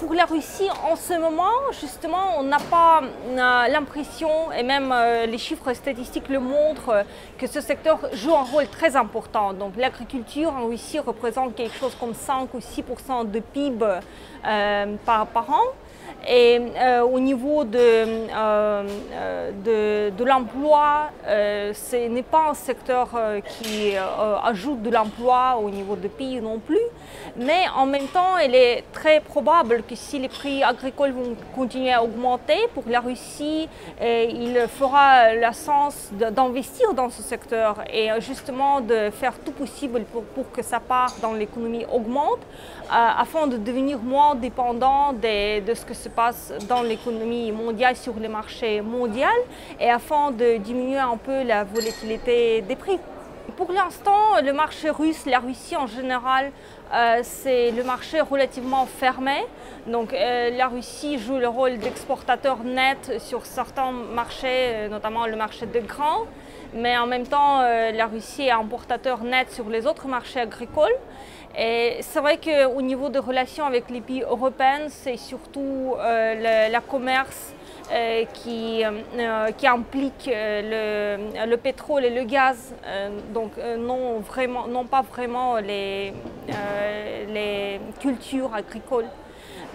Pour la Russie, en ce moment, justement, on n'a pas l'impression, et même les chiffres statistiques le montrent, que ce secteur joue un rôle très important. Donc l'agriculture en Russie représente quelque chose comme 5 ou 6% de PIB par an. Et au niveau de l'emploi, ce n'est pas un secteur qui ajoute de l'emploi au niveau du pays non plus. Mais en même temps, il est très probable que si les prix agricoles vont continuer à augmenter, pour la Russie, il fera le sens d'investir dans ce secteur et justement de faire tout possible pour que sa part dans l'économie augmente, afin de devenir moins dépendant de ce que se passe dans l'économie mondiale sur le marché mondial et afin de diminuer un peu la volatilité des prix. Pour l'instant, le marché russe, la Russie en général, c'est le marché relativement fermé. Donc la Russie joue le rôle d'exportateur net sur certains marchés, notamment le marché de grains. Mais en même temps, la Russie est importateur net sur les autres marchés agricoles. Et c'est vrai qu'au niveau des relations avec les pays européens, c'est surtout le commerce qui implique le pétrole et le gaz, donc non pas vraiment les cultures agricoles.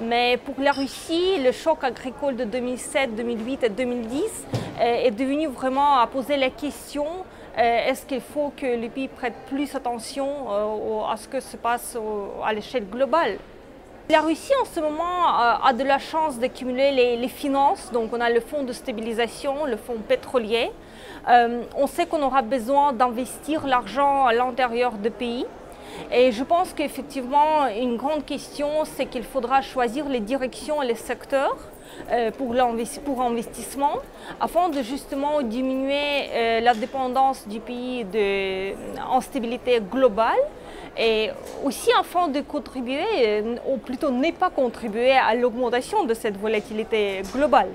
Mais pour la Russie, le choc agricole de 2007, 2008 et 2010 est devenu vraiment à poser la question: est-ce qu'il faut que les pays prêtent plus attention à ce que se passe à l'échelle globale? La Russie en ce moment a de la chance d'accumuler les finances, donc on a le fonds de stabilisation, le fonds pétrolier. On sait qu'on aura besoin d'investir l'argent à l'intérieur du pays. Et je pense qu'effectivement, une grande question, c'est qu'il faudra choisir les directions et les secteurs pour investissement, afin de justement diminuer la dépendance du pays en stabilité globale, et aussi afin de contribuer, ou plutôt ne pas contribuer à l'augmentation de cette volatilité globale.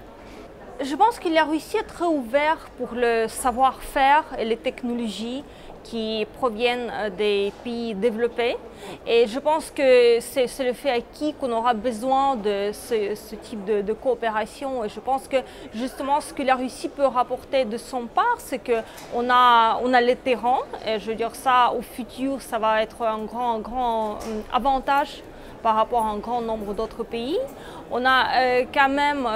Je pense que la Russie est très ouverte pour le savoir-faire et les technologies qui proviennent des pays développés. Et je pense que c'est le fait acquis qu'on aura besoin de ce type de coopération. Et je pense que justement ce que la Russie peut rapporter de son part, c'est qu'on a le terrain. Et je veux dire ça, au futur, ça va être un grand avantage par rapport à un grand nombre d'autres pays. On a quand même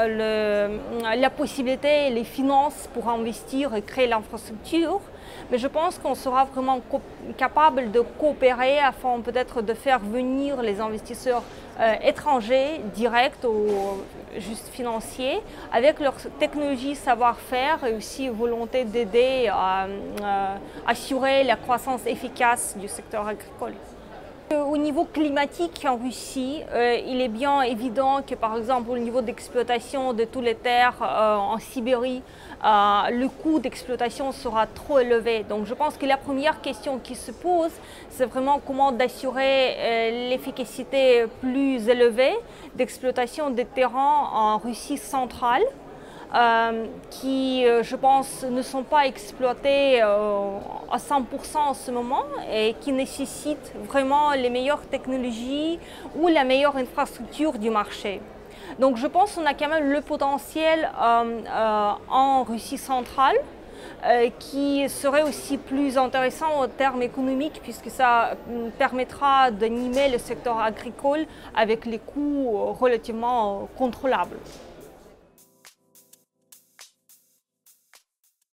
la possibilité et les finances pour investir et créer l'infrastructure. Mais je pense qu'on sera vraiment capable de coopérer afin peut-être de faire venir les investisseurs étrangers, directs ou juste financiers, avec leur technologie, savoir-faire et aussi volonté d'aider à assurer la croissance efficace du secteur agricole. Au niveau climatique en Russie, il est bien évident que par exemple au niveau d'exploitation de toutes les terres en Sibérie, le coût d'exploitation sera trop élevé. Donc je pense que la première question qui se pose, c'est vraiment comment d'assurer l'efficacité plus élevée d'exploitation des terrains en Russie centrale. Qui, je pense, ne sont pas exploités à 100% en ce moment et qui nécessitent vraiment les meilleures technologies ou la meilleure infrastructure du marché. Donc je pense qu'on a quand même le potentiel en Russie centrale qui serait aussi plus intéressant en termes économiques, puisque ça permettra d'animer le secteur agricole avec les coûts relativement contrôlables.